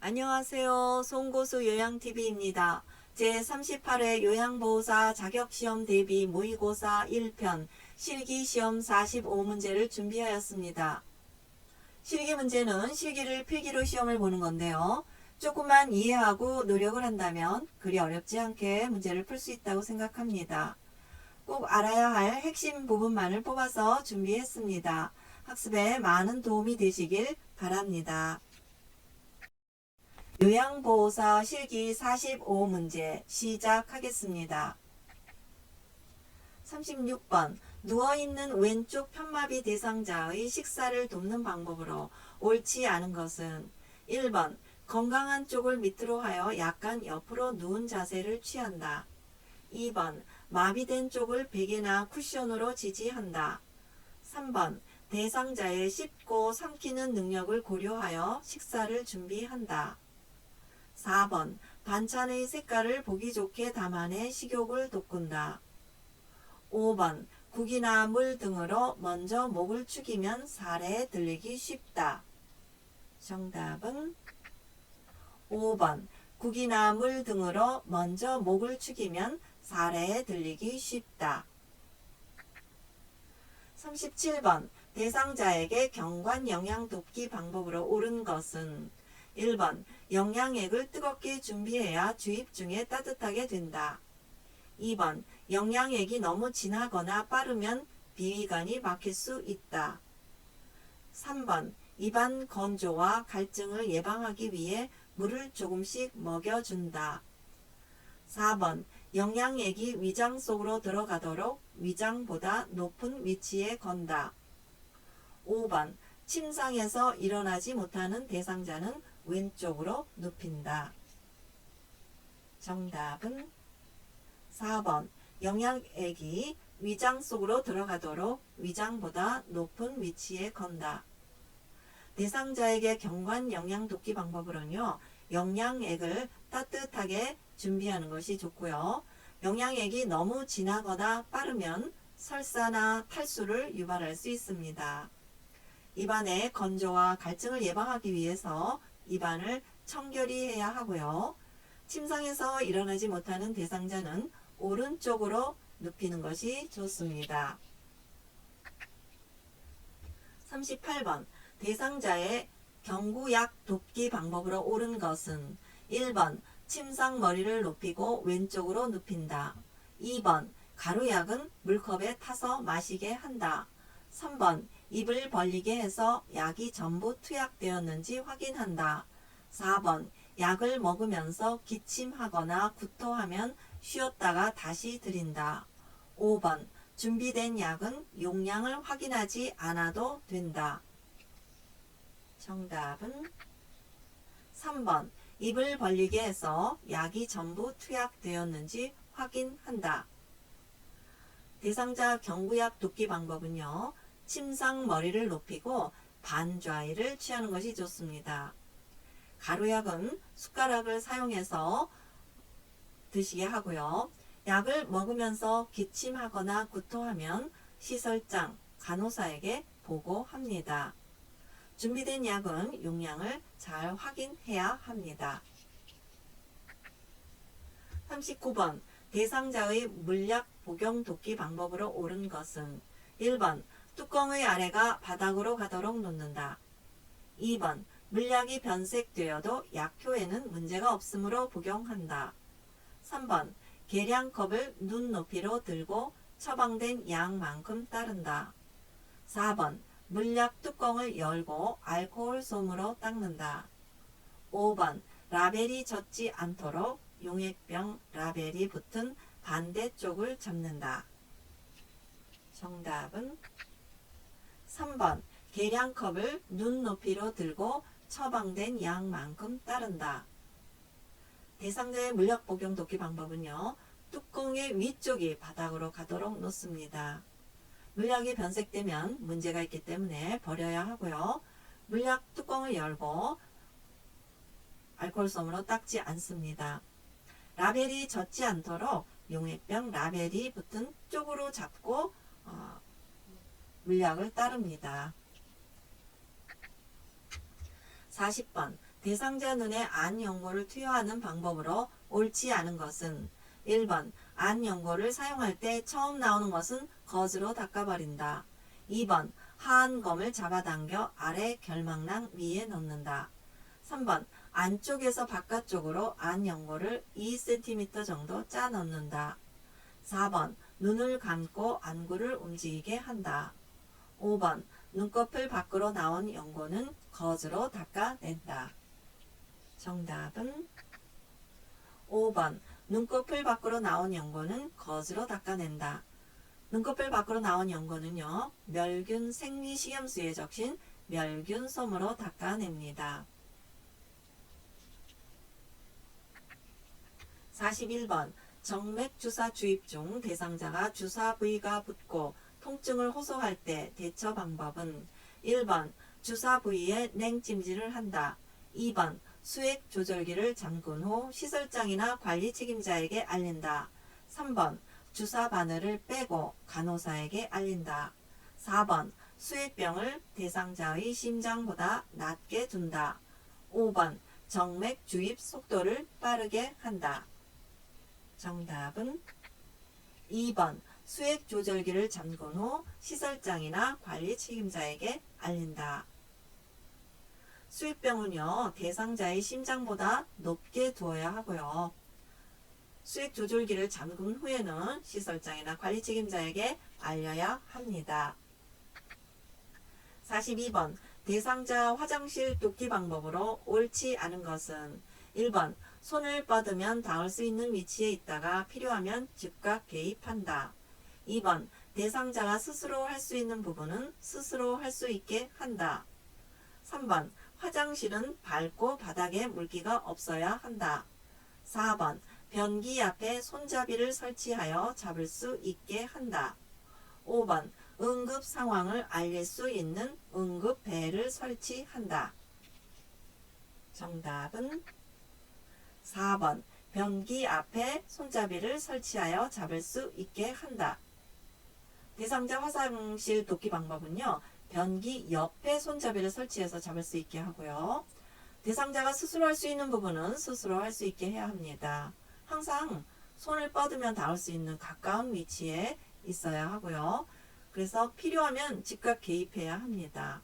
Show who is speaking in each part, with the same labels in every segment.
Speaker 1: 안녕하세요. 송고수 요양TV입니다. 제38회 요양보호사 자격시험 대비 모의고사 1편 실기시험 45문제를 준비하였습니다. 실기 문제는 실기를 필기로 시험을 보는 건데요. 조금만 이해하고 노력을 한다면 그리 어렵지 않게 문제를 풀 수 있다고 생각합니다. 꼭 알아야 할 핵심 부분만을 뽑아서 준비했습니다. 학습에 많은 도움이 되시길 바랍니다. 요양보호사 실기 45문제 시작하겠습니다. 36번 누워있는 왼쪽 편마비 대상자의 식사를 돕는 방법으로 옳지 않은 것은 1번 건강한 쪽을 밑으로 하여 약간 옆으로 누운 자세를 취한다. 2번 마비된 쪽을 베개나 쿠션으로 지지한다. 3번 대상자의 씹고 삼키는 능력을 고려하여 식사를 준비한다. 4번 반찬의 색깔을 보기 좋게 담아내 식욕을 돋군다. 5번 국이나 물 등으로 먼저 목을 축이면 사례에 들리기 쉽다. 정답은 5번 국이나 물 등으로 먼저 목을 축이면 사례에 들리기 쉽다. 37번 대상자에게 경관 영양 돕기 방법으로 옳은 것은 1번 영양액을 뜨겁게 준비해야 주입 중에 따뜻하게 된다. 2번 영양액이 너무 진하거나 빠르면 비위관이 막힐 수 있다. 3번 입안 건조와 갈증을 예방하기 위해 물을 조금씩 먹여준다. 4번 영양액이 위장 속으로 들어가도록 위장보다 높은 위치에 건다. 5번 침상에서 일어나지 못하는 대상자는 왼쪽으로 눕힌다. 정답은 4번 영양액이 위장 속으로 들어가도록 위장보다 높은 위치에 건다. 대상자에게 경관 영양 돕기 방법으로는요. 영양액을 따뜻하게 준비하는 것이 좋고요. 영양액이 너무 진하거나 빠르면 설사나 탈수를 유발할 수 있습니다. 입안의 건조와 갈증을 예방하기 위해서 입안을 청결히 해야 하고요. 침상에서 일어나지 못하는 대상자는 오른쪽으로 눕히는 것이 좋습니다. 38번 대상자의 경구약 돕기 방법으로 옳은 것은 1번 침상 머리를 높이고 왼쪽으로 눕힌다. 2번 가루약은 물컵에 타서 마시게 한다. 3번 입을 벌리게 해서 약이 전부 투약되었는지 확인한다. 4번 약을 먹으면서 기침하거나 구토하면 쉬었다가 다시 들인다. 5번 준비된 약은 용량을 확인하지 않아도 된다. 정답은 3번 입을 벌리게 해서 약이 전부 투약되었는지 확인한다. 대상자 경구약 돕기 방법은요. 침상 머리를 높이고 반좌위를 취하는 것이 좋습니다. 가루약은 숟가락을 사용해서 드시게 하고요. 약을 먹으면서 기침하거나 구토하면 시설장, 간호사에게 보고합니다. 준비된 약은 용량을 잘 확인해야 합니다. 39번 대상자의 물약 복용 돕기 방법으로 옳은 것은 1번 뚜껑의 아래가 바닥으로 가도록 놓는다. 2번 물약이 변색되어도 약효에는 문제가 없으므로 복용한다. 3번 계량컵을 눈 높이로 들고 처방된 양만큼 따른다. 4번 물약 뚜껑을 열고 알코올 솜으로 닦는다. 5번 라벨이 젖지 않도록 용액병 라벨이 붙은 반대쪽을 잡는다. 정답은 3번 계량컵을 눈 높이로 들고 처방된 양만큼 따른다. 대상자의 물약 복용 돕기 방법은요. 뚜껑의 위쪽이 바닥으로 가도록 놓습니다. 물약이 변색되면 문제가 있기 때문에 버려야 하고요. 물약 뚜껑을 열고 알코올솜으로 닦지 않습니다. 라벨이 젖지 않도록 용액병 라벨이 붙은 쪽으로 잡고 물약을 따릅니다. 40번 대상자 눈에 안 연고를 투여하는 방법으로 옳지 않은 것은 1번 안 연고를 사용할 때 처음 나오는 것은 거즈로 닦아버린다. 2번 하한 검을 잡아당겨 아래 결망낭 위에 넣는다. 3번 안쪽에서 바깥쪽으로 안 연고를 2cm 정도 짜 넣는다. 4번 눈을 감고 안구를 움직이게 한다. 5번 눈꺼풀 밖으로 나온 연고는 거즈로 닦아낸다. 정답은 5번 눈꺼풀 밖으로 나온 연고는 거즈로 닦아낸다. 눈꺼풀 밖으로 나온 연고는요, 멸균 생리식염수에 적신 멸균솜으로 닦아냅니다. 41번 정맥주사 주입 중 대상자가 주사 부위가 붓고 통증을 호소할 때 대처 방법은 1번 주사 부위에 냉찜질을 한다. 2번 수액 조절기를 잠근 후 시설장이나 관리 책임자에게 알린다. 3번 주사 바늘을 빼고 간호사에게 알린다. 4번 수액병을 대상자의 심장보다 낮게 둔다. 5번 정맥 주입 속도를 빠르게 한다. 정답은 2번 수액 조절기를 잠근 후 시설장이나 관리 책임자에게 알린다. 수액병은요, 대상자의 심장보다 높게 두어야 하고요. 수액 조절기를 잠근 후에는 시설장이나 관리 책임자에게 알려야 합니다. 42번 대상자 화장실 뚫기 방법으로 옳지 않은 것은 1번 손을 뻗으면 닿을 수 있는 위치에 있다가 필요하면 즉각 개입한다. 2번 대상자가 스스로 할 수 있는 부분은 스스로 할 수 있게 한다. 3번 화장실은 밝고 바닥에 물기가 없어야 한다. 4번 변기 앞에 손잡이를 설치하여 잡을 수 있게 한다. 5번 응급 상황을 알릴 수 있는 응급배를 설치한다. 정답은 4번 변기 앞에 손잡이를 설치하여 잡을 수 있게 한다. 대상자 화장실 뚫기 방법은요, 변기 옆에 손잡이를 설치해서 잡을 수 있게 하고요. 대상자가 스스로 할 수 있는 부분은 스스로 할 수 있게 해야 합니다. 항상 손을 뻗으면 닿을 수 있는 가까운 위치에 있어야 하고요. 그래서 필요하면 즉각 개입해야 합니다.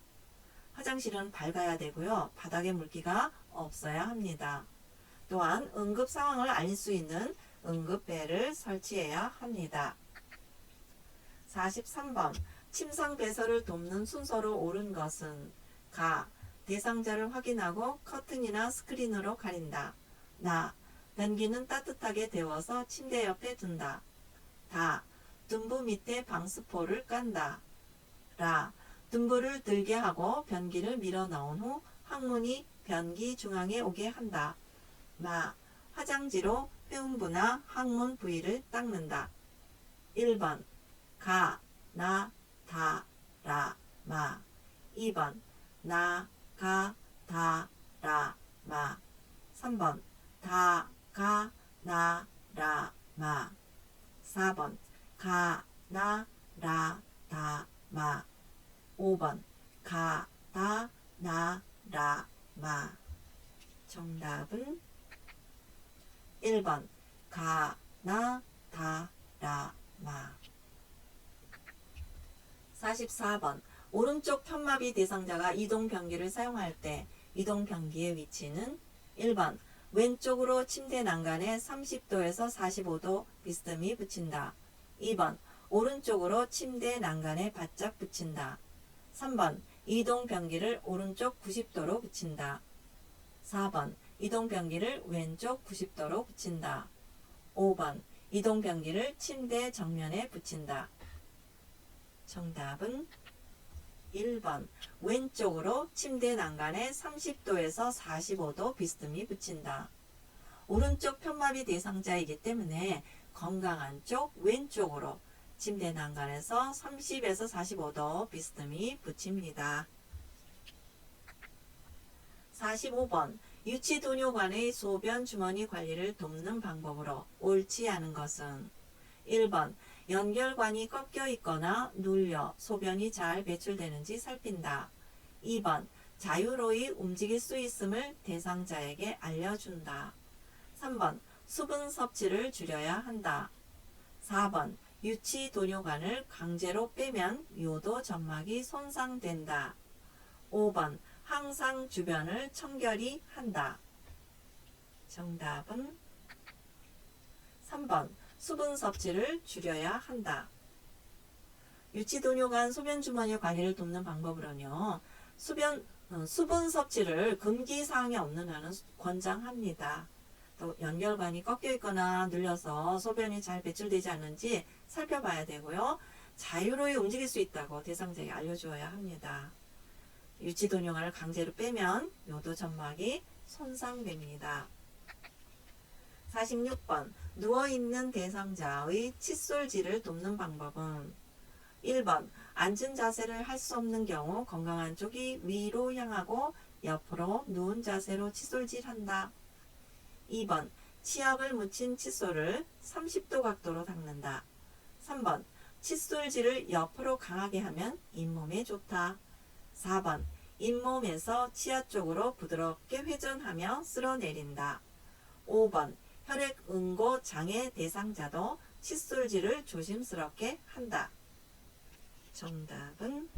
Speaker 1: 화장실은 밝아야 되고요. 바닥에 물기가 없어야 합니다. 또한 응급 상황을 알릴 수 있는 응급배를 설치해야 합니다. 43번 침상 배설을 돕는 순서로 옳은 것은 가. 대상자를 확인하고 커튼이나 스크린으로 가린다. 나. 변기는 따뜻하게 데워서 침대 옆에 둔다. 다. 둔부 밑에 방수포를 깐다. 라. 둔부를 들게 하고 변기를 밀어 넣은 후 항문이 변기 중앙에 오게 한다. 마. 화장지로 회음부나 항문 부위를 닦는다. 1번 가, 나, 다, 라, 마. 2번 나, 가, 다, 라, 마. 3번 다, 가, 나, 라, 마. 4번 가, 나, 라, 다, 마. 5번 가, 다, 나, 라, 마. 정답은 1번 가, 나, 다, 라, 마. 44번 오른쪽 편마비 대상자가 이동변기를 사용할 때 이동변기의 위치는 1번 왼쪽으로 침대 난간에 30도에서 45도 비스듬히 붙인다. 2번 오른쪽으로 침대 난간에 바짝 붙인다. 3번 이동변기를 오른쪽 90도로 붙인다. 4번 이동변기를 왼쪽 90도로 붙인다. 5번 이동변기를 침대 정면에 붙인다. 정답은 1번 왼쪽으로 침대 난간에 30도에서 45도 비스듬히 붙인다. 오른쪽 편마비 대상자이기 때문에 건강한 쪽 왼쪽으로 침대 난간에서 30에서 45도 비스듬히 붙입니다. 45번 유치도뇨관의 소변 주머니 관리를 돕는 방법으로 옳지 않은 것은 1번 연결관이 꺾여 있거나 눌려 소변이 잘 배출되는지 살핀다. 2번 자유로이 움직일 수 있음을 대상자에게 알려준다. 3번 수분 섭취를 줄여야 한다. 4번 유치 도뇨관을 강제로 빼면 요도 점막이 손상된다. 5번 항상 주변을 청결히 한다. 정답은 3번 수분 섭취를 줄여야 한다. 유치도뇨관 소변주머니 관리를 돕는 방법으로는요. 수분 섭취를 금기사항이 없는 한은 권장합니다. 또 연결관이 꺾여 있거나 눌려서 소변이 잘 배출되지 않는지 살펴봐야 되고요. 자유로이 움직일 수 있다고 대상자에게 알려주어야 합니다. 유치도뇨관을 강제로 빼면 요도 점막이 손상됩니다. 46번 누워있는 대상자의 칫솔질을 돕는 방법은 1번 앉은 자세를 할 수 없는 경우 건강한 쪽이 위로 향하고 옆으로 누운 자세로 칫솔질한다. 2번 치약을 묻힌 칫솔을 30도 각도로 닦는다. 3번 칫솔질을 옆으로 강하게 하면 잇몸에 좋다. 4번 잇몸에서 치아 쪽으로 부드럽게 회전하며 쓸어내린다. 5번 혈액응고 장애 대상자도 칫솔질을 조심스럽게 한다. 정답은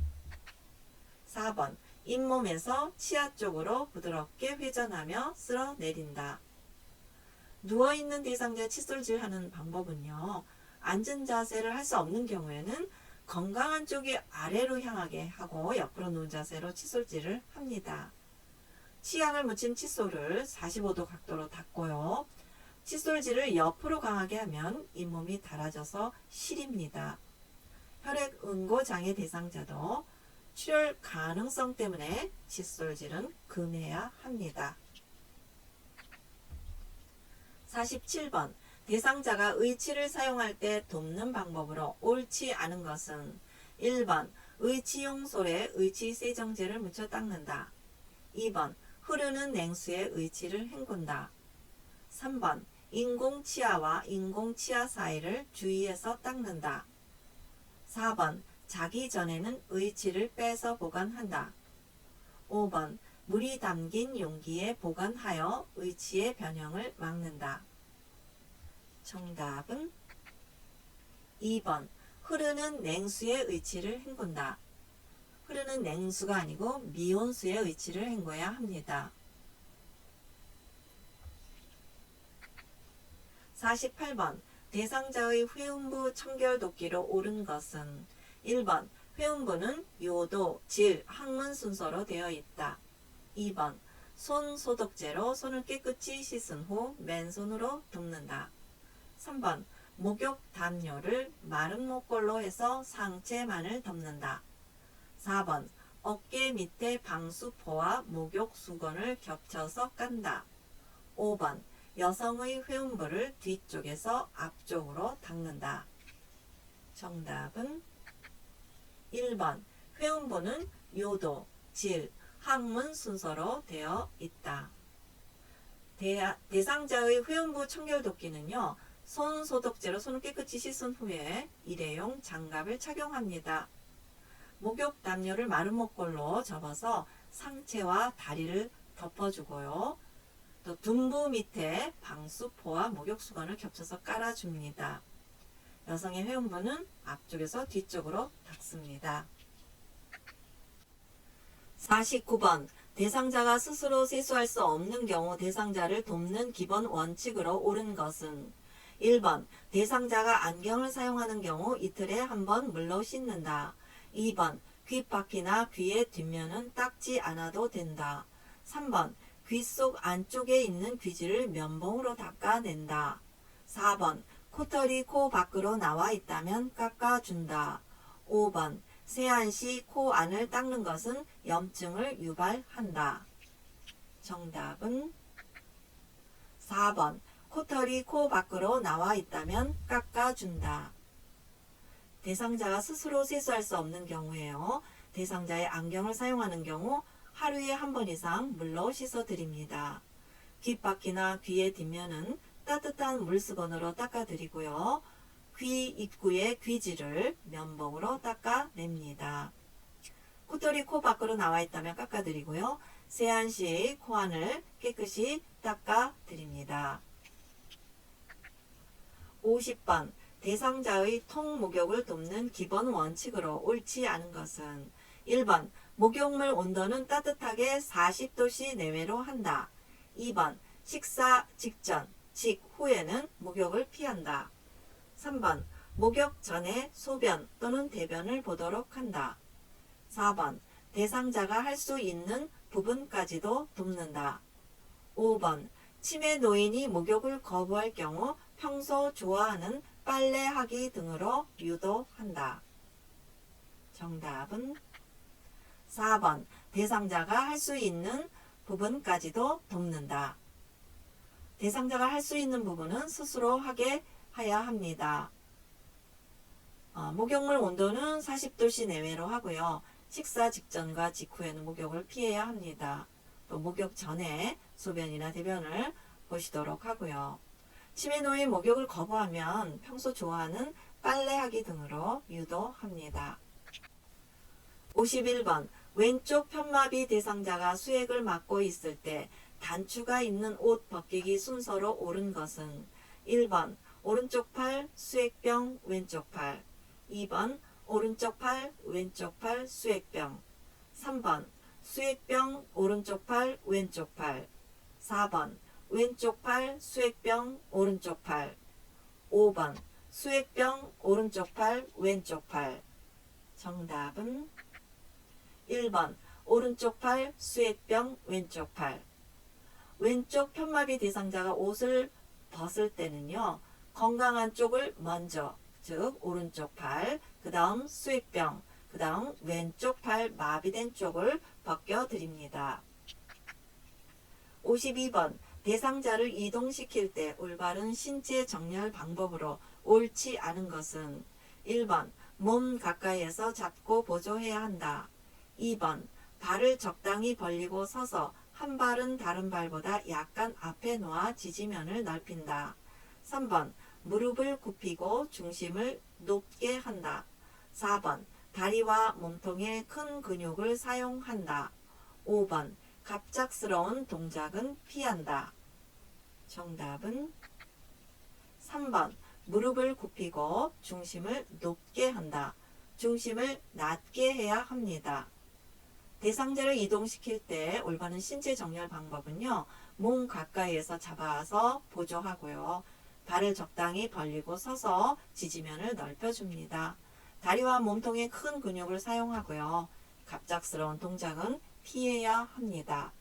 Speaker 1: 4번 잇몸에서 치아 쪽으로 부드럽게 회전하며 쓸어내린다. 누워있는 대상자 칫솔질하는 방법은요. 앉은 자세를 할 수 없는 경우에는 건강한 쪽이 아래로 향하게 하고 옆으로 누운 자세로 칫솔질을 합니다. 치약을 묻힌 칫솔을 45도 각도로 닦고요. 칫솔질을 옆으로 강하게 하면 잇몸이 닳아져서 시립니다. 혈액응고 장애 대상자도 출혈 가능성 때문에 칫솔질은 금해야 합니다. 47번 대상자가 의치를 사용할 때 돕는 방법으로 옳지 않은 것은 1번 의치용 솔에 의치 세정제를 묻혀 닦는다. 2번 흐르는 냉수에 의치를 헹군다. 3번 인공치아와 인공치아 사이를 주의해서 닦는다. 4번 자기 전에는 의치를 빼서 보관한다. 5번 물이 담긴 용기에 보관하여 의치의 변형을 막는다. 정답은 2번 흐르는 냉수에 의치를 헹군다. 흐르는 냉수가 아니고 미온수에 의치를 헹궈야 합니다. 48번 대상자의 회음부 청결도끼로 옳은 것은 1번 회음부는 요도, 질, 항문 순서로 되어 있다. 2번 손 소독제로 손을 깨끗이 씻은 후 맨손으로 덮는다. 3번 목욕 담요를 마른 목걸로 해서 상체만을 덮는다. 4번 어깨 밑에 방수포와 목욕 수건을 겹쳐서 깐다. 5번 여성의 회음부를 뒤쪽에서 앞쪽으로 닦는다. 정답은 1번 회음부는 요도, 질, 항문 순서로 되어 있다. 대상자의 회음부 청결도끼는요. 손 소독제로 손을 깨끗이 씻은 후에 일회용 장갑을 착용합니다. 목욕 담요를 마른 목걸로 접어서 상체와 다리를 덮어주고요. 또 둔부 밑에 방수포와 목욕수건을 겹쳐서 깔아줍니다. 여성의 회음부는 앞쪽에서 뒤쪽으로 닦습니다. 49번 대상자가 스스로 세수할 수 없는 경우 대상자를 돕는 기본 원칙으로 옳은 것은 1번 대상자가 안경을 사용하는 경우 이틀에 한 번 물로 씻는다. 2번 귓바퀴나 귀의 뒷면은 닦지 않아도 된다. 3번 귀 속 안쪽에 있는 귀지를 면봉으로 닦아낸다. 4번 코털이 코 밖으로 나와 있다면 깎아준다. 5번 세안 시 코 안을 닦는 것은 염증을 유발한다. 정답은 4번 코털이 코 밖으로 나와 있다면 깎아준다. 대상자가 스스로 세수할 수 없는 경우에요. 대상자의 안경을 사용하는 경우 하루에 한 번 이상 물로 씻어드립니다. 귓바퀴나 귀의 뒷면은 따뜻한 물수건으로 닦아드리고요. 귀 입구의 귀지를 면봉으로 닦아냅니다. 코털이 코 밖으로 나와 있다면 깎아드리고요. 세안시 코안을 깨끗이 닦아드립니다. 50번 대상자의 통목욕을 돕는 기본 원칙으로 옳지 않은 것은 1번 목욕물 온도는 따뜻하게 40도씨 내외로 한다. 2번 식사 직전, 직후에는 목욕을 피한다. 3번 목욕 전에 소변 또는 대변을 보도록 한다. 4번 대상자가 할 수 있는 부분까지도 돕는다. 5번 치매 노인이 목욕을 거부할 경우 평소 좋아하는 빨래하기 등으로 유도한다. 정답은 4번 대상자가 할 수 있는 부분까지도 돕는다. 대상자가 할 수 있는 부분은 스스로 하게 해야 합니다. 목욕물 온도는 40도씨 내외로 하고요. 식사 직전과 직후에는 목욕을 피해야 합니다. 또 목욕 전에 소변이나 대변을 보시도록 하고요. 치매 노인 목욕을 거부하면 평소 좋아하는 빨래하기 등으로 유도합니다. 51번 왼쪽 편마비 대상자가 수액을 맞고 있을 때 단추가 있는 옷 벗기기 순서로 옳은 것은 1번 오른쪽 팔 수액병 왼쪽 팔, 2번 오른쪽 팔 왼쪽 팔 수액병, 3번 수액병 오른쪽 팔 왼쪽 팔, 4번 왼쪽 팔 수액병 오른쪽 팔, 5번 수액병 오른쪽 팔 왼쪽 팔. 정답은 1번 오른쪽 팔 수액병 왼쪽 팔. 왼쪽 편마비 대상자가 옷을 벗을 때는요. 건강한 쪽을 먼저, 즉 오른쪽 팔, 그 다음 수액병, 그 다음 왼쪽 팔 마비된 쪽을 벗겨드립니다. 52번 대상자를 이동시킬 때 올바른 신체 정렬 방법으로 옳지 않은 것은 1번 몸 가까이에서 잡고 보조해야 한다. 2번 발을 적당히 벌리고 서서 한 발은 다른 발보다 약간 앞에 놓아 지지면을 넓힌다. 3번 무릎을 굽히고 중심을 높게 한다. 4번 다리와 몸통의 큰 근육을 사용한다. 5번 갑작스러운 동작은 피한다. 정답은 3번 무릎을 굽히고 중심을 높게 한다. 중심을 낮게 해야 합니다. 대상자를 이동시킬 때 올바른 신체 정렬 방법은요. 몸 가까이에서 잡아서 보조하고요. 발을 적당히 벌리고 서서 지지면을 넓혀줍니다. 다리와 몸통의 큰 근육을 사용하고요. 갑작스러운 동작은 피해야 합니다.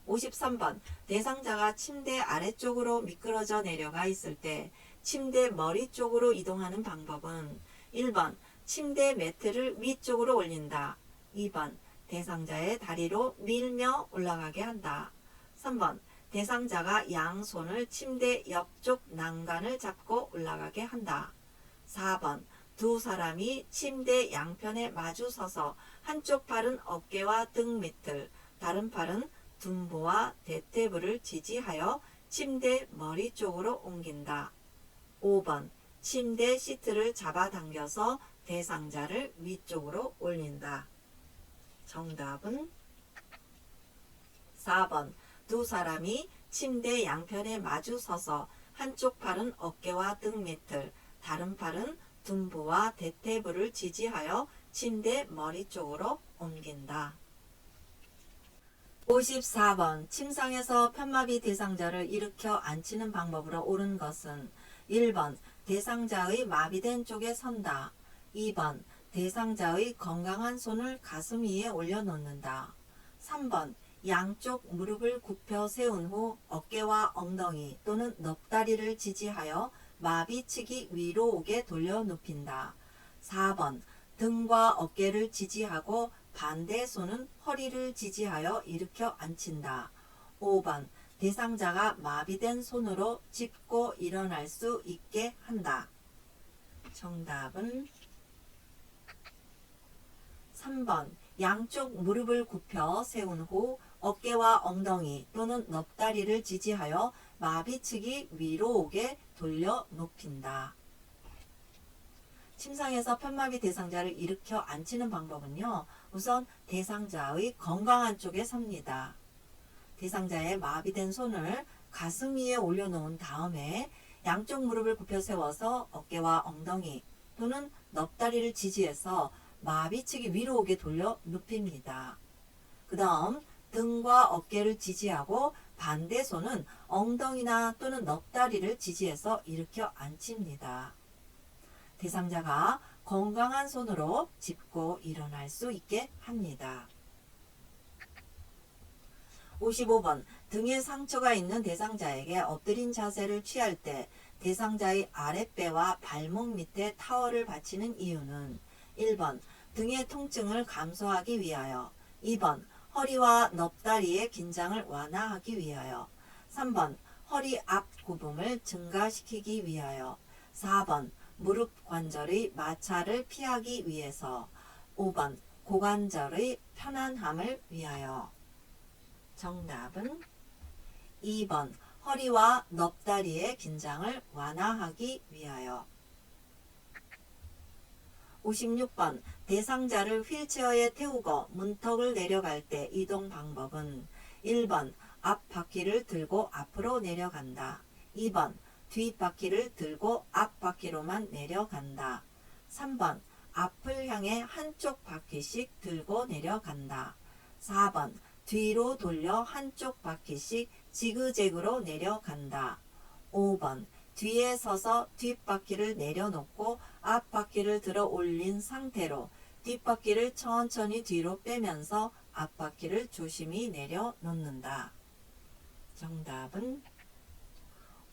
Speaker 1: 53번 대상자가 침대 아래쪽으로 미끄러져 내려가 있을 때 침대 머리 쪽으로 이동하는 방법은 1번 침대 매트를 위쪽으로 올린다. 2번 대상자의 다리로 밀며 올라가게 한다. 3번 대상자가 양손을 침대 옆쪽 난간을 잡고 올라가게 한다. 4번 두 사람이 침대 양편에 마주 서서 한쪽 팔은 어깨와 등 밑을, 다른 팔은 둔보와 대퇴부를 지지하여 침대 머리 쪽으로 옮긴다. 5번 침대 시트를 잡아당겨서 대상자를 위쪽으로 올린다. 정답은 4번 두 사람이 침대 양편에 마주 서서 한쪽 팔은 어깨와 등 밑을, 다른 팔은 둔부와 대퇴부를 지지하여 침대 머리 쪽으로 옮긴다. 54번 침상에서 편마비 대상자를 일으켜 앉히는 방법으로 옳은 것은 1번 대상자의 마비된 쪽에 선다. 2번 대상자의 건강한 손을 가슴 위에 올려놓는다. 3번 양쪽 무릎을 굽혀 세운 후 어깨와 엉덩이 또는 넋다리를 지지하여 마비측이 위로 오게 돌려 눕힌다. 4번 등과 어깨를 지지하고 반대 손은 허리를 지지하여 일으켜 앉힌다. 5번 대상자가 마비된 손으로 짚고 일어날 수 있게 한다. 정답은 3번 양쪽 무릎을 굽혀 세운 후 어깨와 엉덩이 또는 넋다리를 지지하여 마비측이 위로 오게 돌려 높인다. 침상에서 편마비 대상자를 일으켜 앉히는 방법은요. 우선 대상자의 건강한 쪽에 섭니다. 대상자의 마비된 손을 가슴 위에 올려놓은 다음에 양쪽 무릎을 굽혀 세워서 어깨와 엉덩이 또는 넙다리를 지지해서 마비측이 위로 오게 돌려 눕힙니다. 그 다음 등과 어깨를 지지하고 반대 손은 엉덩이나 또는 넙다리를 지지해서 일으켜 앉힙니다. 대상자가 건강한 손으로 짚고 일어날 수 있게 합니다. 55번 등에 상처가 있는 대상자에게 엎드린 자세를 취할 때 대상자의 아랫배와 발목 밑에 타월을 받치는 이유는 1번 등의 통증을 감소하기 위하여 2번 허리와 넙다리의 긴장을 완화하기 위하여 3번 허리 앞 굽음을 증가시키기 위하여 4번 무릎 관절의 마찰을 피하기 위해서 5번 고관절의 편안함을 위하여 정답은 2번 허리와 넙다리의 긴장을 완화하기 위하여 56번 대상자를 휠체어에 태우고 문턱을 내려갈 때 이동 방법은 1번 앞바퀴를 들고 앞으로 내려간다. 2번 뒷바퀴를 들고 앞바퀴로만 내려간다. 3번 앞을 향해 한쪽 바퀴씩 들고 내려간다. 4번 뒤로 돌려 한쪽 바퀴씩 지그재그로 내려간다. 5번 뒤에 서서 뒷바퀴를 내려놓고 앞바퀴를 들어 올린 상태로 뒷바퀴를 천천히 뒤로 빼면서 앞바퀴를 조심히 내려놓는다. 정답은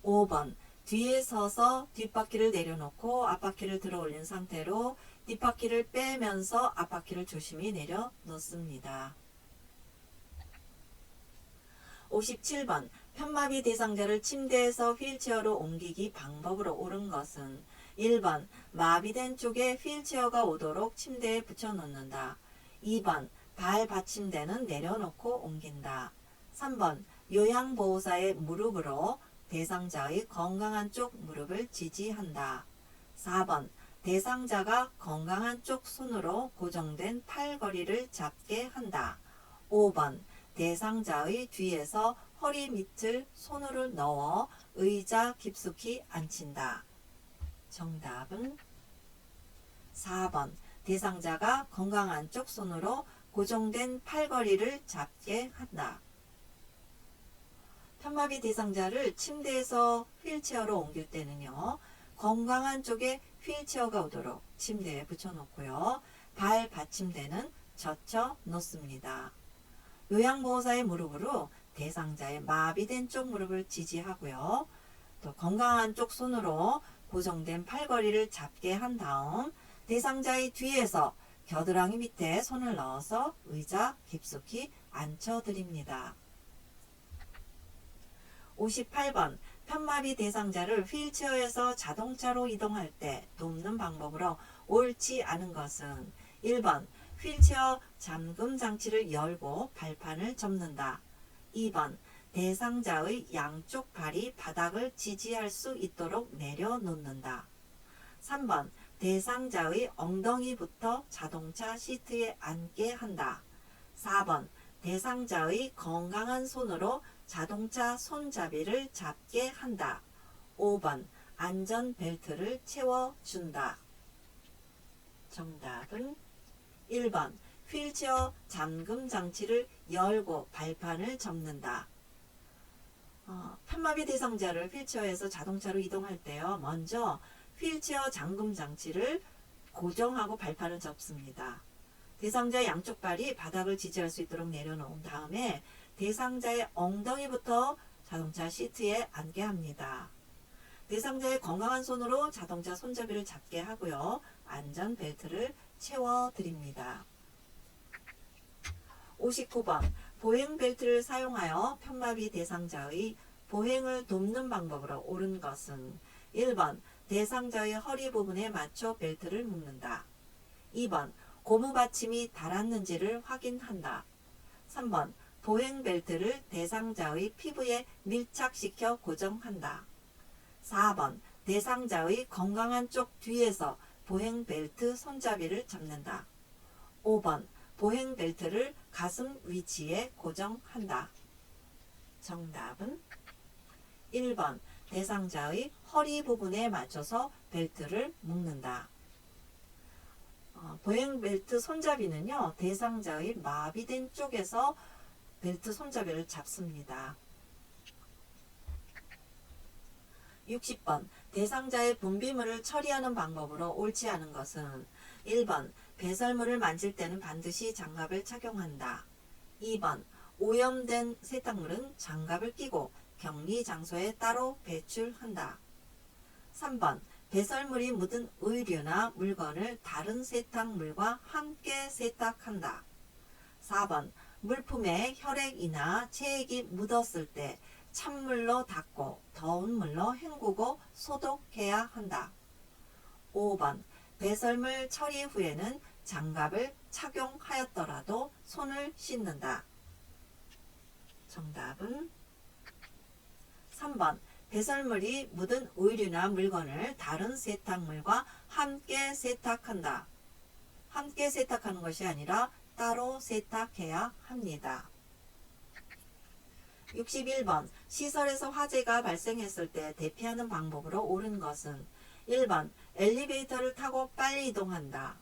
Speaker 1: 5번 뒤에 서서 뒷바퀴를 내려놓고 앞바퀴를 들어 올린 상태로 뒷바퀴를 빼면서 앞바퀴를 조심히 내려놓습니다. 57번 편마비 대상자를 침대에서 휠체어로 옮기기 방법으로 옳은 것은 1번 마비된 쪽에 휠체어가 오도록 침대에 붙여놓는다. 2번 발 받침대는 내려놓고 옮긴다. 3번 요양보호사의 무릎으로 대상자의 건강한 쪽 무릎을 지지한다. 4번 대상자가 건강한 쪽 손으로 고정된 팔걸이를 잡게 한다. 5번 대상자의 뒤에서 허리 밑을 손으로 넣어 의자 깊숙이 앉힌다. 정답은 4번 대상자가 건강한 쪽 손으로 고정된 팔걸이를 잡게 한다. 편마비 대상자를 침대에서 휠체어로 옮길 때는요. 건강한 쪽에 휠체어가 오도록 침대에 붙여놓고요. 발 받침대는 젖혀 놓습니다. 요양보호사의 무릎으로 대상자의 마비된 쪽 무릎을 지지하고요. 또 건강한 쪽 손으로 고정된 팔걸이를 잡게 한 다음 대상자의 뒤에서 겨드랑이 밑에 손을 넣어서 의자 깊숙이 앉혀드립니다. 58번 편마비 대상자를 휠체어에서 자동차로 이동할 때 돕는 방법으로 옳지 않은 것은 1번 휠체어 잠금 장치를 열고 발판을 접는다. 2번 대상자의 양쪽 발이 바닥을 지지할 수 있도록 내려놓는다. 3번 대상자의 엉덩이부터 자동차 시트에 앉게 한다. 4번 대상자의 건강한 손으로 자동차 손잡이를 잡게 한다. 5번 안전벨트를 채워준다. 정답은 1번 휠체어 잠금 장치를 열고 발판을 접는다. 편마비 대상자를 휠체어에서 자동차로 이동할 때요. 먼저 휠체어 잠금 장치를 고정하고 발판을 접습니다. 대상자의 양쪽 발이 바닥을 지지할 수 있도록 내려놓은 다음에 대상자의 엉덩이부터 자동차 시트에 앉게 합니다. 대상자의 건강한 손으로 자동차 손잡이를 잡게 하고요. 안전벨트를 채워드립니다. 59번 보행벨트를 사용하여 편마비 대상자의 보행을 돕는 방법으로 옳은 것은 1번 대상자의 허리 부분에 맞춰 벨트를 묶는다. 2번 고무 받침이 닳았는지를 확인한다. 3번 보행벨트를 대상자의 피부에 밀착시켜 고정한다. 4번 대상자의 건강한 쪽 뒤에서 보행벨트 손잡이를 잡는다. 5번 보행벨트를 가슴 위치에 고정한다. 정답은 1번 대상자의 허리 부분에 맞춰서 벨트를 묶는다. 보행벨트 손잡이는요, 대상자의 마비된 쪽에서 벨트 손잡이를 잡습니다. 60번 대상자의 분비물을 처리하는 방법으로 옳지 않은 것은 1번 배설물을 만질 때는 반드시 장갑을 착용한다. 2번 오염된 세탁물은 장갑을 끼고 격리 장소에 따로 배출한다. 3번 배설물이 묻은 의류나 물건을 다른 세탁물과 함께 세탁한다. 4번 물품에 혈액이나 체액이 묻었을 때 찬물로 닦고 더운 물로 헹구고 소독해야 한다. 5번 배설물 처리 후에는 장갑을 착용하였더라도 손을 씻는다. 정답은 3번 배설물이 묻은 의류나 물건을 다른 세탁물과 함께 세탁한다. 함께 세탁하는 것이 아니라 따로 세탁해야 합니다. 61번 시설에서 화재가 발생했을 때 대피하는 방법으로 옳은 것은 1번 엘리베이터를 타고 빨리 이동한다.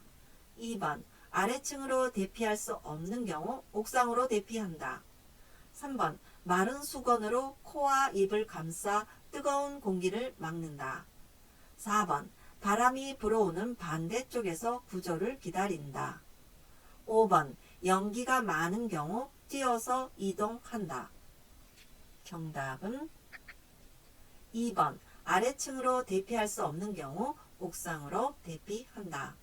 Speaker 1: 2번 아래층으로 대피할 수 없는 경우 옥상으로 대피한다. 3번 마른 수건으로 코와 입을 감싸 뜨거운 공기를 막는다. 4번 바람이 불어오는 반대쪽에서 구조를 기다린다. 5번 연기가 많은 경우 뛰어서 이동한다. 정답은 2번 아래층으로 대피할 수 없는 경우 옥상으로 대피한다.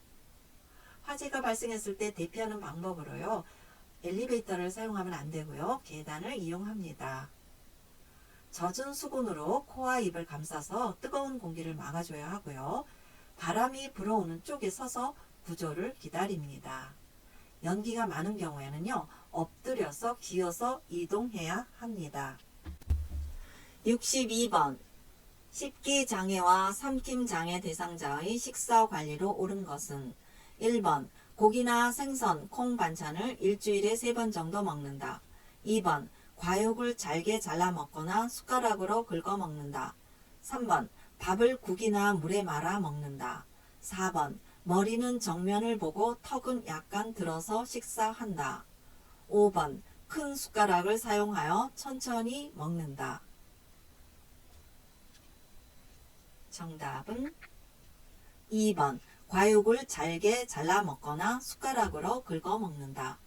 Speaker 1: 화재가 발생했을 때 대피하는 방법으로요, 엘리베이터를 사용하면 안 되고요, 계단을 이용합니다. 젖은 수건으로 코와 입을 감싸서 뜨거운 공기를 막아줘야 하고요, 바람이 불어오는 쪽에 서서 구조를 기다립니다. 연기가 많은 경우에는요, 엎드려서 기어서 이동해야 합니다. 62번 식기장애와 삼킴장애 대상자의 식사 관리로 옳은 것은 1번 고기나 생선, 콩 반찬을 일주일에 3번 정도 먹는다. 2번 과육을 잘게 잘라 먹거나 숟가락으로 긁어 먹는다. 3번 밥을 국이나 물에 말아 먹는다. 4번 머리는 정면을 보고 턱은 약간 들어서 식사한다. 5번 큰 숟가락을 사용하여 천천히 먹는다. 정답은 2번 과육을 잘게 잘라 먹거나 숟가락으로 긁어 먹는다.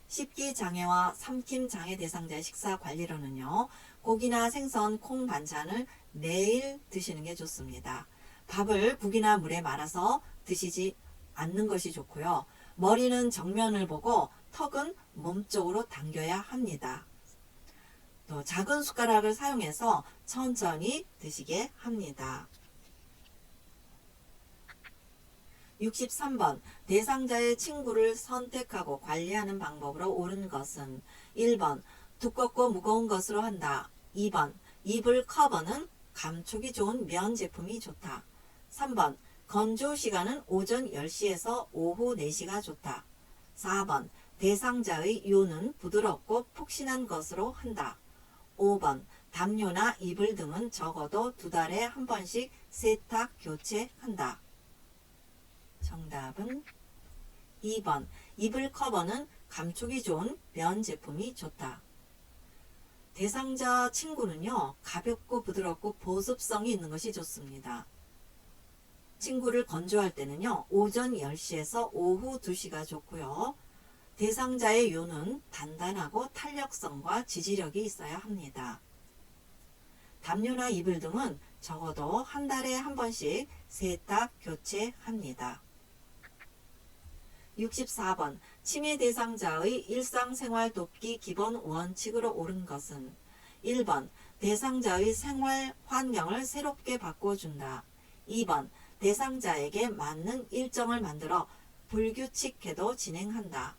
Speaker 1: 식기장애와 삼킴장애 대상자의 식사 관리로는요, 고기나 생선, 콩 반찬을 매일 드시는 게 좋습니다. 밥을 국이나 물에 말아서 드시지 않는 것이 좋고요. 머리는 정면을 보고 턱은 몸쪽으로 당겨야 합니다. 또 작은 숟가락을 사용해서 천천히 드시게 합니다. 63번 대상자의 친구를 선택하고 관리하는 방법으로 옳은 것은 1번 두껍고 무거운 것으로 한다. 2번 이불 커버는 감촉이 좋은 면 제품이 좋다. 3번 건조 시간은 오전 10시에서 오후 4시가 좋다. 4번 대상자의 요는 부드럽고 푹신한 것으로 한다. 5번 담요나 이불 등은 적어도 2달에 한 번씩 세탁 교체한다. 정답은 2번 이불 커버는 감촉이 좋은 면 제품이 좋다. 대상자 친구는요, 가볍고 부드럽고 보습성이 있는 것이 좋습니다. 친구를 건조할 때는요, 오전 10시에서 오후 2시가 좋고요. 대상자의 요는 단단하고 탄력성과 지지력이 있어야 합니다. 담요나 이불 등은 적어도 한 달에 한 번씩 세탁 교체합니다. 64번 치매 대상자의 일상생활 돕기 기본 원칙으로 옳은 것은 1번 대상자의 생활 환경을 새롭게 바꿔준다. 2번 대상자에게 맞는 일정을 만들어 불규칙해도 진행한다.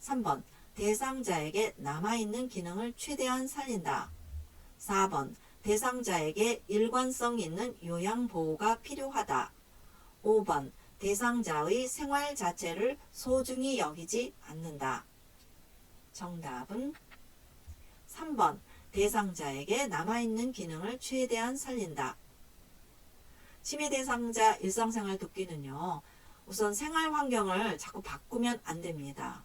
Speaker 1: 3번 대상자에게 남아있는 기능을 최대한 살린다. 4번 대상자에게 일관성 있는 요양보호가 필요하다. 5번 대상자의 생활 자체를 소중히 여기지 않는다. 정답은 3번 대상자에게 남아있는 기능을 최대한 살린다. 치매 대상자 일상생활 돕기는요. 우선 생활 환경을 자꾸 바꾸면 안 됩니다.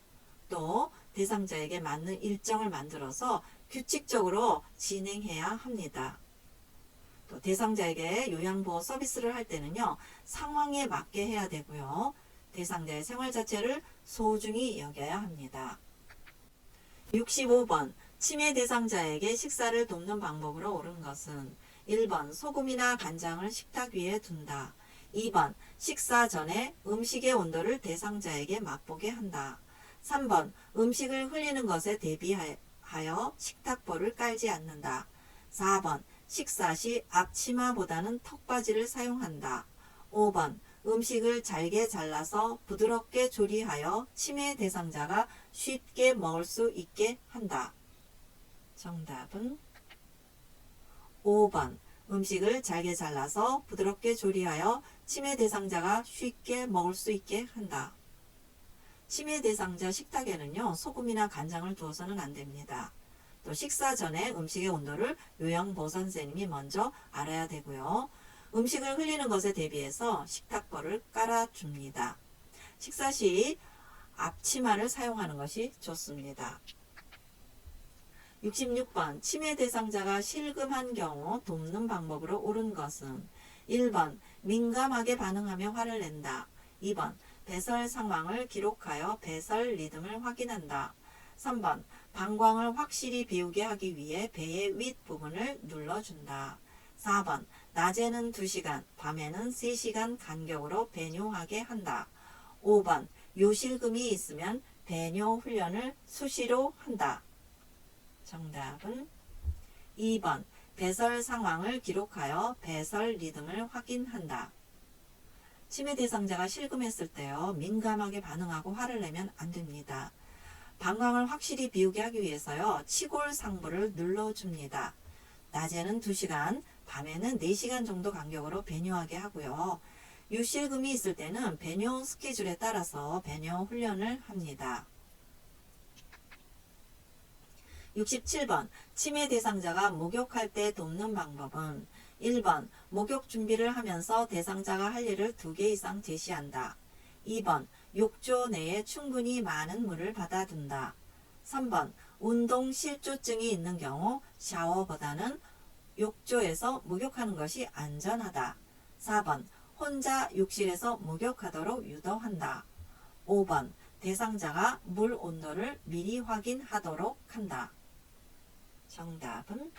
Speaker 1: 또 대상자에게 맞는 일정을 만들어서 규칙적으로 진행해야 합니다. 또 대상자에게 요양보호 서비스를 할 때는요. 상황에 맞게 해야 되고요. 대상자의 생활 자체를 소중히 여겨야 합니다. 65번 치매 대상자에게 식사를 돕는 방법으로 옳은 것은 1번 소금이나 간장을 식탁 위에 둔다. 2번 식사 전에 음식의 온도를 대상자에게 맛보게 한다. 3번 음식을 흘리는 것에 대비하여 식탁보를 깔지 않는다. 4번 식사 시 앞치마보다는 턱받이를 사용한다. 5번 음식을 잘게 잘라서 부드럽게 조리하여 치매 대상자가 쉽게 먹을 수 있게 한다. 정답은 5번 음식을 잘게 잘라서 부드럽게 조리하여 치매 대상자가 쉽게 먹을 수 있게 한다. 치매 대상자 식탁에는요. 소금이나 간장을 두어서는 안 됩니다. 또 식사 전에 음식의 온도를 요양보호사 선생님이 먼저 알아야 되고요. 음식을 흘리는 것에 대비해서 식탁보를 깔아줍니다. 식사 시 앞치마를 사용하는 것이 좋습니다. 66번 치매 대상자가 실금한 경우 돕는 방법으로 옳은 것은 1번 민감하게 반응하며 화를 낸다. 2번 배설 상황을 기록하여 배설 리듬을 확인한다. 3번 방광을 확실히 비우게 하기 위해 배의 윗부분을 눌러준다. 4번 낮에는 2시간, 밤에는 3시간 간격으로 배뇨하게 한다. 5번 요실금이 있으면 배뇨 훈련을 수시로 한다. 정답은 2번 배설 상황을 기록하여 배설 리듬을 확인한다. 치매 대상자가 실금했을 때요. 민감하게 반응하고 화를 내면 안 됩니다. 방광을 확실히 비우게 하기 위해서요. 치골상부를 눌러줍니다. 낮에는 2시간, 밤에는 4시간 정도 간격으로 배뇨하게 하고요. 유실금이 있을 때는 배뇨 스케줄에 따라서 배뇨 훈련을 합니다. 67번 치매 대상자가 목욕할 때 돕는 방법은 1번 목욕 준비를 하면서 대상자가 할 일을 2개 이상 제시한다. 2번 욕조 내에 충분히 많은 물을 받아둔다. 3번 운동 실조증이 있는 경우 샤워보다는 욕조에서 목욕하는 것이 안전하다. 4번 혼자 욕실에서 목욕하도록 유도한다. 5번 대상자가 물 온도를 미리 확인하도록 한다. 정답은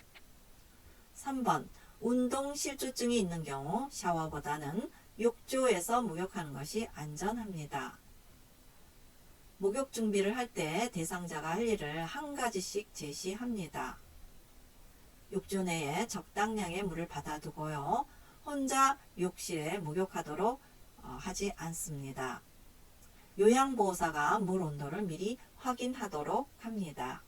Speaker 1: 3번 운동 실조증이 있는 경우 샤워보다는 욕조에서 목욕하는 것이 안전합니다. 목욕 준비를 할 때 대상자가 할 일을 한 가지씩 제시합니다. 욕조 내에 적당량의 물을 받아두고요. 혼자 욕실에 목욕하도록 하지 않습니다. 요양보호사가 물 온도를 미리 확인하도록 합니다.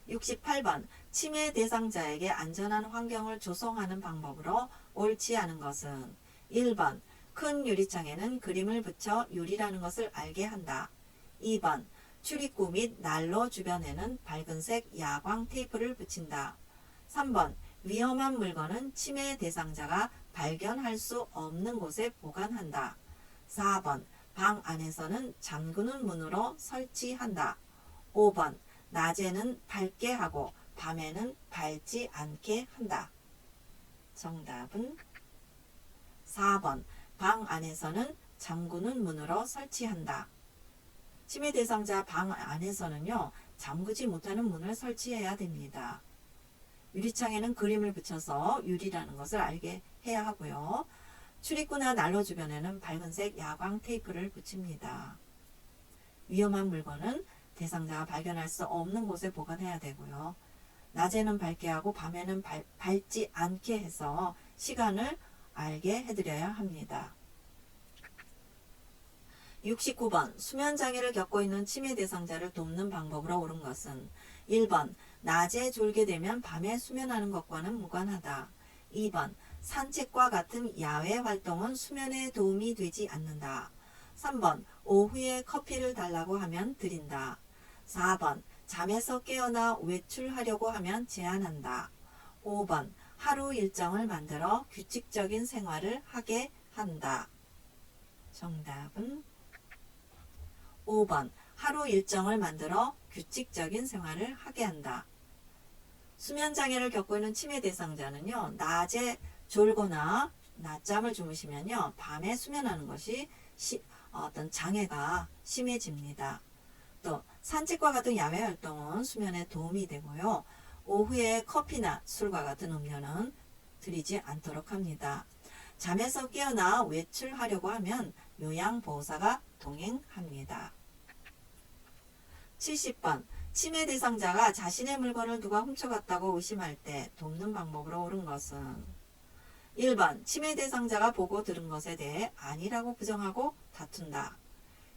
Speaker 1: 68번 치매 대상자에게 안전한 환경을 조성하는 방법으로 옳지 않은 것은 1번 큰 유리창에는 그림을 붙여 유리라는 것을 알게 한다. 2번 출입구 및 난로 주변에는 밝은색 야광 테이프를 붙인다. 3번 위험한 물건은 치매 대상자가 발견할 수 없는 곳에 보관한다. 4번 방 안에서는 잠그는 문으로 설치한다. 5번 낮에는 밝게 하고 밤에는 밝지 않게 한다. 정답은 4번 방 안에서는 잠그는 문으로 설치한다. 치매 대상자 방 안에서는요. 잠그지 못하는 문을 설치해야 됩니다. 유리창에는 그림을 붙여서 유리라는 것을 알게 해야 하고요. 출입구나 난로 주변에는 밝은색 야광 테이프를 붙입니다. 위험한 물건은 대상자가 발견할 수 없는 곳에 보관해야 되고요. 낮에는 밝게 하고 밤에는 밝지 않게 해서 시간을 알게 해드려야 합니다. 69번 수면장애를 겪고 있는 치매 대상자를 돕는 방법으로 옳은 것은 1번 낮에 졸게 되면 밤에 수면하는 것과는 무관하다. 2번 산책과 같은 야외 활동은 수면에 도움이 되지 않는다. 3번 오후에 커피를 달라고 하면 드린다. 4번 잠에서 깨어나 외출하려고 하면 제한한다. 5번 하루 일정을 만들어 규칙적인 생활을 하게 한다. 정답은 5번 하루 일정을 만들어 규칙적인 생활을 하게 한다. 수면장애를 겪고 있는 치매 대상자는요. 낮에 졸거나 낮잠을 주무시면요. 밤에 수면하는 것이 어떤 장애가 심해집니다. 또 산책과 같은 야외 활동은 수면에 도움이 되고요. 오후에 커피나 술과 같은 음료는 드리지 않도록 합니다. 잠에서 깨어나 외출하려고 하면 요양보호사가 동행합니다. 70번 치매 대상자가 자신의 물건을 누가 훔쳐갔다고 의심할 때 돕는 방법으로 옳은 것은 1번 치매 대상자가 보고 들은 것에 대해 아니라고 부정하고 다툰다.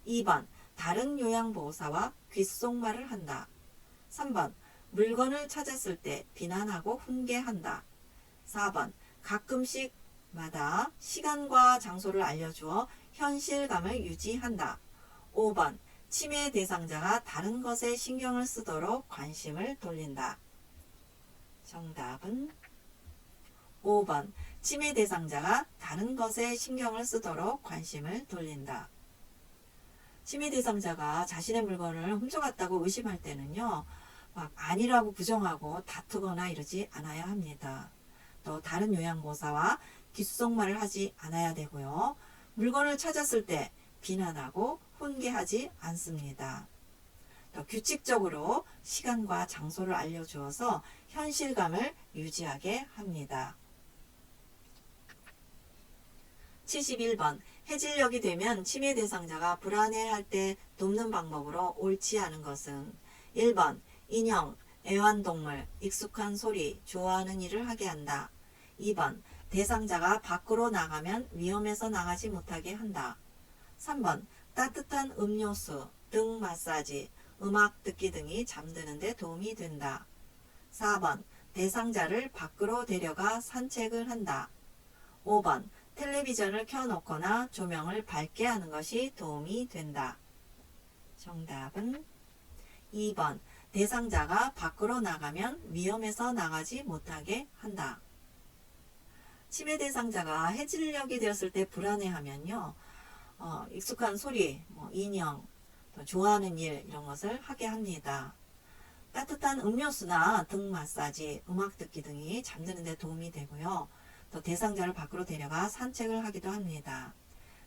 Speaker 1: 2번 다른 요양보호사와 귓속말을 한다. 3번 물건을 찾았을 때 비난하고 훈계한다. 4번 가끔씩마다 시간과 장소를 알려주어 현실감을 유지한다. 5번 치매 대상자가 다른 것에 신경을 쓰도록 관심을 돌린다. 정답은 5번 치매 대상자가 다른 것에 신경을 쓰도록 관심을 돌린다. 치매 대상자가 자신의 물건을 훔쳐갔다고 의심할 때는요. 막 아니라고 부정하고 다투거나 이러지 않아야 합니다. 또 다른 요양보호사와 귓속말을 하지 않아야 되고요. 물건을 찾았을 때 비난하고 훈계하지 않습니다. 또 규칙적으로 시간과 장소를 알려주어서 현실감을 유지하게 합니다. 71번 해질녘이 되면 치매 대상자가 불안해할 때 돕는 방법으로 옳지 않은 것은 1번 인형, 애완동물, 익숙한 소리, 좋아하는 일을 하게 한다. 2번 대상자가 밖으로 나가면 위험해서 나가지 못하게 한다. 3번 따뜻한 음료수, 등 마사지, 음악 듣기 등이 잠드는 데 도움이 된다. 4번 대상자를 밖으로 데려가 산책을 한다. 5번 텔레비전을 켜놓거나 조명을 밝게 하는 것이 도움이 된다. 정답은 2번 대상자가 밖으로 나가면 위험해서 나가지 못하게 한다. 치매 대상자가 해질녘이 되었을 때 불안해하면요. 익숙한 소리, 인형, 또 좋아하는 일 이런 것을 하게 합니다. 따뜻한 음료수나 등 마사지, 음악 듣기 등이 잠드는 데 도움이 되고요. 또 대상자를 밖으로 데려가 산책을 하기도 합니다.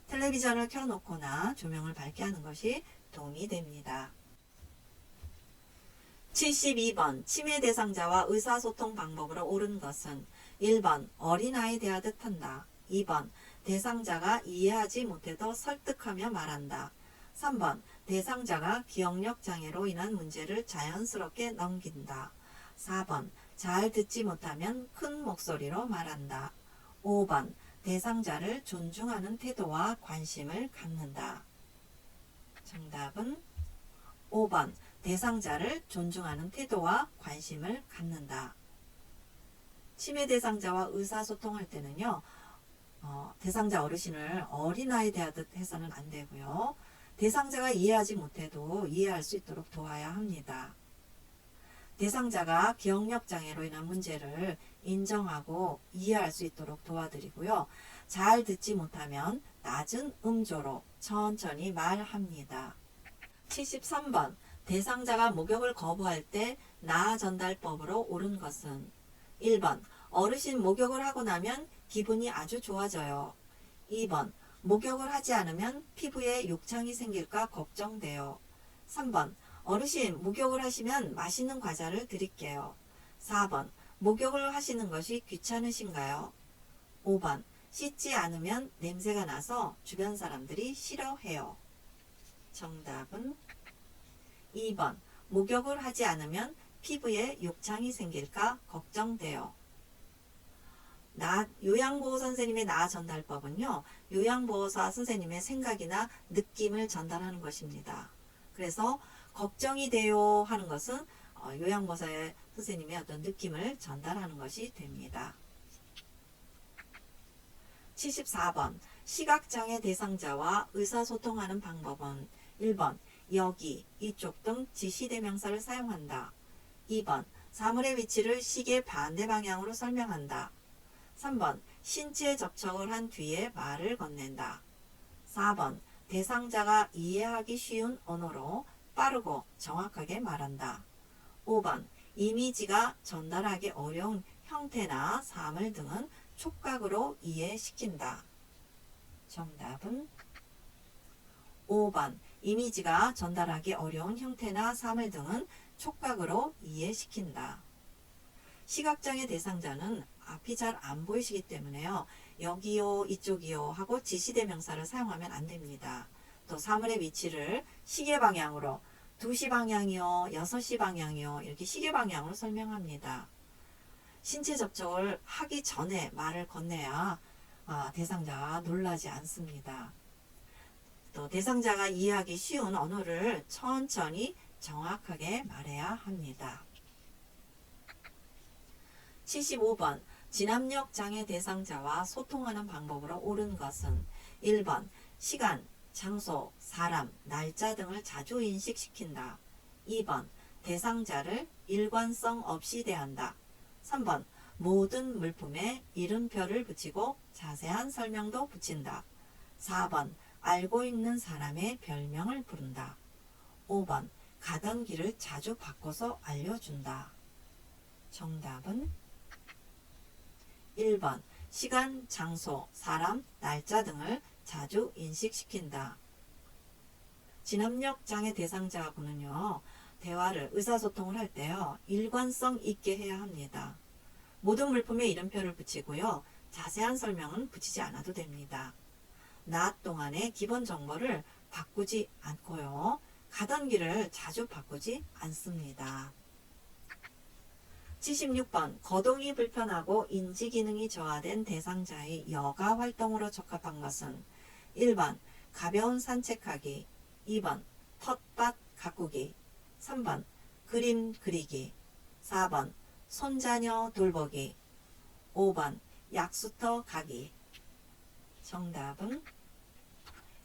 Speaker 1: 텔레비전을 켜놓거나 조명을 밝게 하는 것이 도움이 됩니다. 72번 치매 대상자와 의사소통 방법으로 옳은 것은 1번 어린아이 대하듯 한다. 2번 대상자가 이해하지 못해도 설득하며 말한다. 3번 대상자가 기억력 장애로 인한 문제를 자연스럽게 넘긴다. 4번 잘 듣지 못하면 큰 목소리로 말한다. 5번 대상자를 존중하는 태도와 관심을 갖는다. 정답은 5번 대상자를 존중하는 태도와 관심을 갖는다. 치매 대상자와 의사소통할 때는요. 대상자 어르신을 어린아이 대하듯 해서는 안 되고요. 대상자가 이해하지 못해도 이해할 수 있도록 도와야 합니다. 대상자가 기억력 장애로 인한 문제를 인정하고 이해할 수 있도록 도와드리고요. 잘 듣지 못하면 낮은 음조로 천천히 말합니다. 73번 대상자가 목욕을 거부할 때 나아전달법으로 옳은 것은 1번 어르신 목욕을 하고 나면 기분이 아주 좋아져요. 2번 목욕을 하지 않으면 피부에 욕창이 생길까 걱정돼요. 3번 어르신 목욕을 하시면 맛있는 과자를 드릴게요. 4번 목욕을 하시는 것이 귀찮으신가요? 5번 씻지 않으면 냄새가 나서 주변 사람들이 싫어해요. 정답은 2번 목욕을 하지 않으면 피부에 욕창이 생길까 걱정돼요. 요양보호 선생님의 나아전달법은요. 요양보호사 선생님의 생각이나 느낌을 전달하는 것입니다. 그래서 걱정이 돼요 하는 것은 요양보호사 선생님의 어떤 느낌을 전달하는 것이 됩니다. 74번 시각장애 대상자와 의사소통하는 방법은 1번 여기, 이쪽 등 지시대명사를 사용한다. 2번 사물의 위치를 시계 반대 방향으로 설명한다. 3번 신체 접촉을 한 뒤에 말을 건넨다. 4번 대상자가 이해하기 쉬운 언어로 빠르고 정확하게 말한다. 5번 이미지가 전달하기 어려운 형태나 사물 등은 촉각으로 이해시킨다. 정답은 5번 이미지가 전달하기 어려운 형태나 사물 등은 촉각으로 이해시킨다. 시각장애 대상자는 앞이 잘 안 보이시기 때문에요. 여기요, 이쪽이요 하고 지시대명사를 사용하면 안 됩니다. 또 사물의 위치를 시계 방향으로 2시 방향이요, 6시 방향이요 이렇게 시계 방향으로 설명합니다. 신체 접촉을 하기 전에 말을 건네야 대상자가 놀라지 않습니다. 또 대상자가 이해하기 쉬운 언어를 천천히 정확하게 말해야 합니다. 75번 진압력 장애 대상자와 소통하는 방법으로 옳은 것은 1번 시간, 장소, 사람, 날짜 등을 자주 인식시킨다. 2번 대상자를 일관성 없이 대한다. 3번 모든 물품에 이름표를 붙이고 자세한 설명도 붙인다. 4번 알고 있는 사람의 별명을 부른다. 5번 가던 길을 자주 바꿔서 알려준다. 정답은 1번 시간, 장소, 사람, 날짜 등을 자주 인식시킨다. 진압력 장애 대상자하고는요. 대화를, 의사소통을 할 때요. 일관성 있게 해야 합니다. 모든 물품에 이름표를 붙이고요. 자세한 설명은 붙이지 않아도 됩니다. 낮 동안의 기본 정보를 바꾸지 않고요. 가던 길을 자주 바꾸지 않습니다. 76번 거동이 불편하고 인지기능이 저하된 대상자의 여가 활동으로 적합한 것은 1번 가벼운 산책하기, 2번 텃밭 가꾸기, 3번 그림 그리기, 4번 손자녀 돌보기, 5번 약수터 가기. 정답은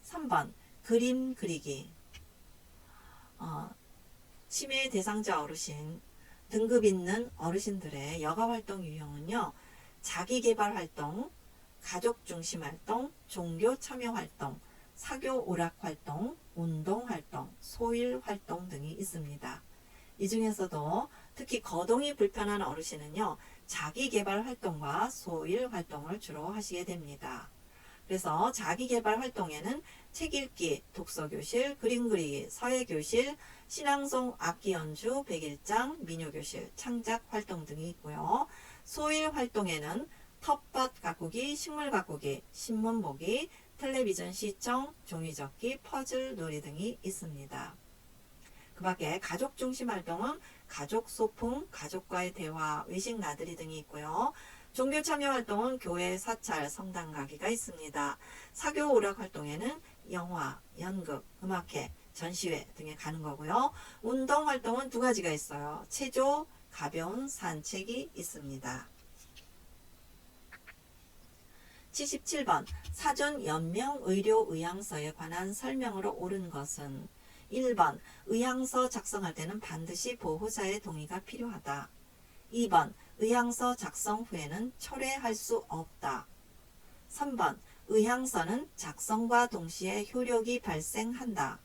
Speaker 1: 3번 그림 그리기. 치매 대상자 어르신, 등급 있는 어르신들의 여가활동 유형은요. 자기개발활동, 가족중심활동, 종교참여활동, 사교오락활동, 운동활동, 소일활동 등이 있습니다. 이 중에서도 특히 거동이 불편한 어르신은요. 자기개발활동과 소일활동을 주로 하시게 됩니다. 그래서 자기개발활동에는 책 읽기, 독서교실, 그림 그리기, 서예교실, 신앙송, 악기 연주, 백일장, 민요교실, 창작활동 등이 있고요. 소일활동에는 텃밭 가꾸기, 식물 가꾸기, 신문 보기, 텔레비전 시청, 종이접기, 퍼즐 놀이 등이 있습니다. 그 밖에 가족 중심 활동은 가족 소풍, 가족과의 대화, 외식 나들이 등이 있고요. 종교 참여 활동은 교회 사찰, 성당 가기가 있습니다. 사교 오락 활동에는 영화, 연극, 음악회, 전시회 등에 가는 거고요. 운동 활동은 두 가지가 있어요. 체조, 가벼운 산책이 있습니다. 77번 사전 연명 의료 의향서에 관한 설명으로 옳은 것은 1번 의향서 작성할 때는 반드시 보호자의 동의가 필요하다. 2번 의향서 작성 후에는 철회할 수 없다. 3번 의향서는 작성과 동시에 효력이 발생한다.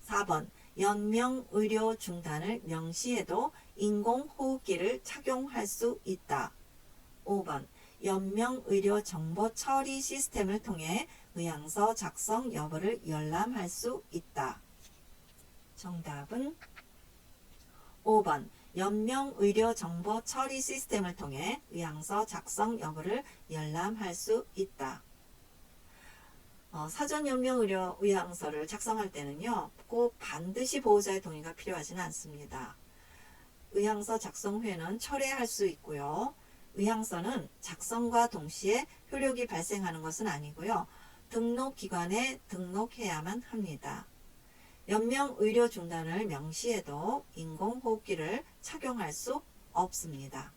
Speaker 1: 4번 연명 의료 중단을 명시해도 인공호흡기를 착용할 수 있다. 5번 연명 의료 정보 처리 시스템을 통해 의향서 작성 여부를 열람할 수 있다. 정답은 5번 연명 의료 정보 처리 시스템을 통해 의향서 작성 여부를 열람할 수 있다. 사전 연명 의료 의향서를 작성할 때는요, 꼭 반드시 보호자의 동의가 필요하지는 않습니다. 의향서 작성 후에는 철회할 수 있고요. 의향서는 작성과 동시에 효력이 발생하는 것은 아니고요. 등록기관에 등록해야만 합니다. 연명 의료 중단을 명시해도 인공호흡기를 착용할 수 없습니다.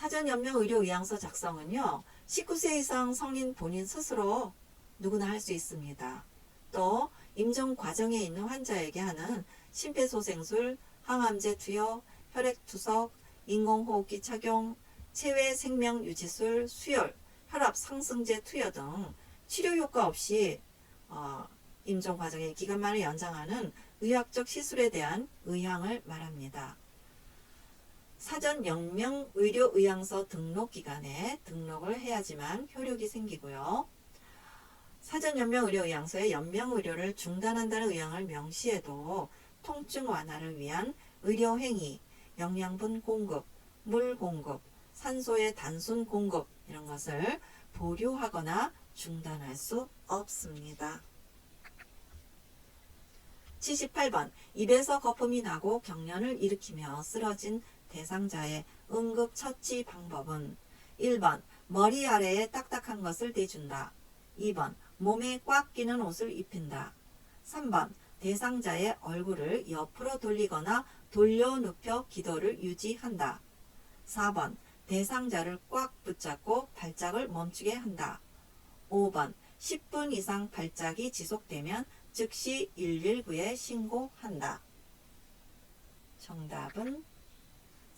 Speaker 1: 사전연명의료의향서 작성은요, 19세 이상 성인 본인 스스로 누구나 할 수 있습니다. 또 임종 과정에 있는 환자에게 하는 심폐소생술, 항암제 투여, 혈액투석, 인공호흡기 착용, 체외 생명유지술, 수혈, 혈압 상승제 투여 등 치료 효과 없이 임종 과정의 기간만을 연장하는 의학적 시술에 대한 의향을 말합니다. 사전연명의료의향서 등록기간에 등록을 해야지만 효력이 생기고요. 사전연명의료의향서에 연명의료를 중단한다는 의향을 명시해도 통증 완화를 위한 의료행위, 영양분 공급, 물 공급, 산소의 단순 공급 이런 것을 보류하거나 중단할 수 없습니다. 78번 입에서 거품이 나고 경련을 일으키며 쓰러진 대상자의 응급처치 방법은 1번 머리 아래에 딱딱한 것을 대준다. 2번 몸에 꽉 끼는 옷을 입힌다. 3번 대상자의 얼굴을 옆으로 돌리거나 돌려 눕혀 기도를 유지한다. 4번 대상자를 꽉 붙잡고 발작을 멈추게 한다. 5번 10분 이상 발작이 지속되면 즉시 119에 신고한다. 정답은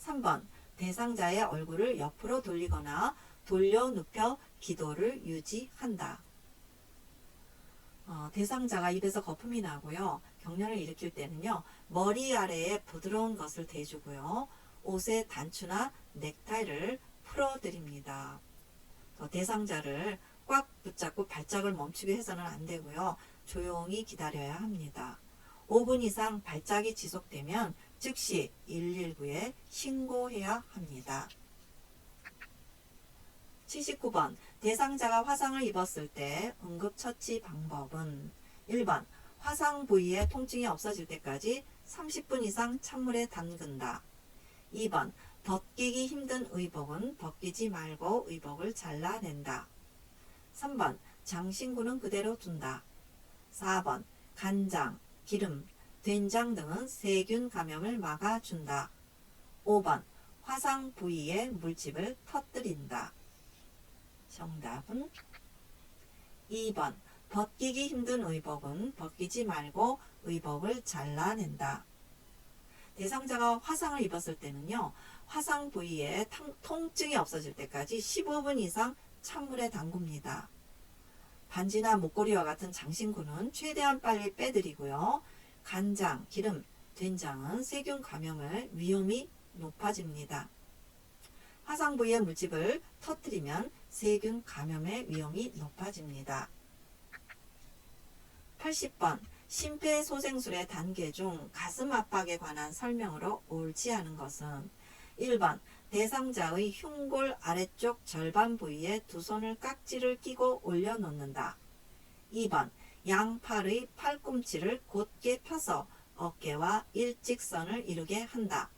Speaker 1: 3번 대상자의 얼굴을 옆으로 돌리거나 돌려 눕혀 기도를 유지한다. 대상자가 입에서 거품이 나고요. 경련을 일으킬 때는요. 머리 아래에 부드러운 것을 대주고요. 옷의 단추나 넥타이를 풀어드립니다. 대상자를 꽉 붙잡고 발작을 멈추게 해서는 안 되고요. 조용히 기다려야 합니다. 5분 이상 발작이 지속되면 즉시 119에 신고해야 합니다. 79번 대상자가 화상을 입었을 때 응급처치 방법은 1번 화상 부위의 통증이 없어질 때까지 30분 이상 찬물에 담근다. 2번 벗기기 힘든 의복은 벗기지 말고 의복을 잘라낸다. 3번 장신구는 그대로 둔다. 4번 간장, 기름, 된장 등은 세균 감염을 막아준다. 5번 화상 부위에 물집을 터뜨린다. 정답은 2번 벗기기 힘든 의복은 벗기지 말고 의복을 잘라낸다. 대상자가 화상을 입었을 때는요. 화상 부위에 통증이 없어질 때까지 15분 이상 찬물에 담굽니다. 반지나 목걸이와 같은 장신구는 최대한 빨리 빼드리고요. 간장, 기름, 된장은 세균 감염의 위험이 높아집니다. 화상 부위의 물집을 터뜨리면 세균 감염의 위험이 높아집니다. 80번 심폐소생술의 단계 중 가슴 압박에 관한 설명으로 옳지 않은 것은 1번 대상자의 흉골 아래쪽 절반 부위에 두 손을 깍지를 끼고 올려놓는다. 2번 양팔의 팔꿈치를 곧게 펴서 어깨와 일직선을 이루게 한다.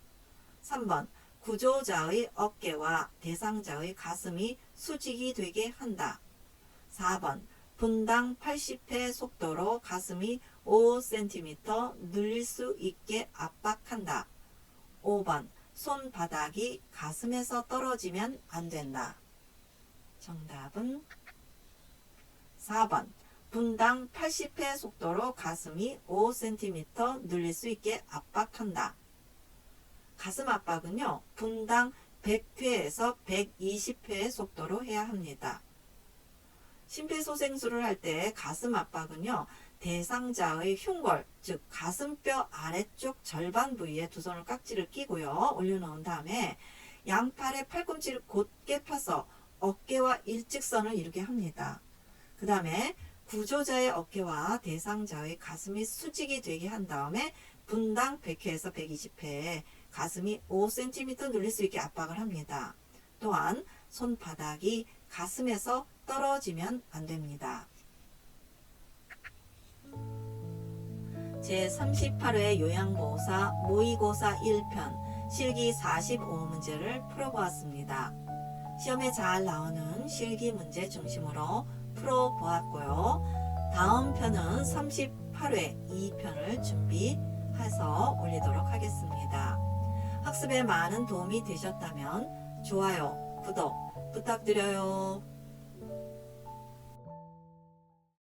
Speaker 1: 3번 구조자의 어깨와 대상자의 가슴이 수직이 되게 한다. 4번 분당 80회 속도로 가슴이 5cm 늘릴 수 있게 압박한다. 5번 손바닥이 가슴에서 떨어지면 안 된다. 정답은 4번 분당 80회 속도로 가슴이 5cm 늘릴 수 있게 압박한다. 가슴 압박은요. 분당 100회에서 120회의 속도로 해야 합니다. 심폐소생술을 할 때 가슴 압박은요. 대상자의 흉골, 즉 가슴뼈 아래쪽 절반 부위에 두 손을 깍지를 끼고요. 올려놓은 다음에 양팔의 팔꿈치를 곧게 펴서 어깨와 일직선을 이루게 합니다. 그 다음에 구조자의 어깨와 대상자의 가슴이 수직이 되게 한 다음에 분당 100회에서 120회 가슴이 5cm 늘릴 수 있게 압박을 합니다. 또한 손바닥이 가슴에서 떨어지면 안 됩니다. 제38회 요양보호사 모의고사 1편 실기 45문제를 풀어보았습니다. 시험에 잘 나오는 실기 문제 중심으로 풀어보았고요. 다음 편은 38회 2편을 준비해서 올리도록 하겠습니다. 학습에 많은 도움이 되셨다면 좋아요, 구독 부탁드려요.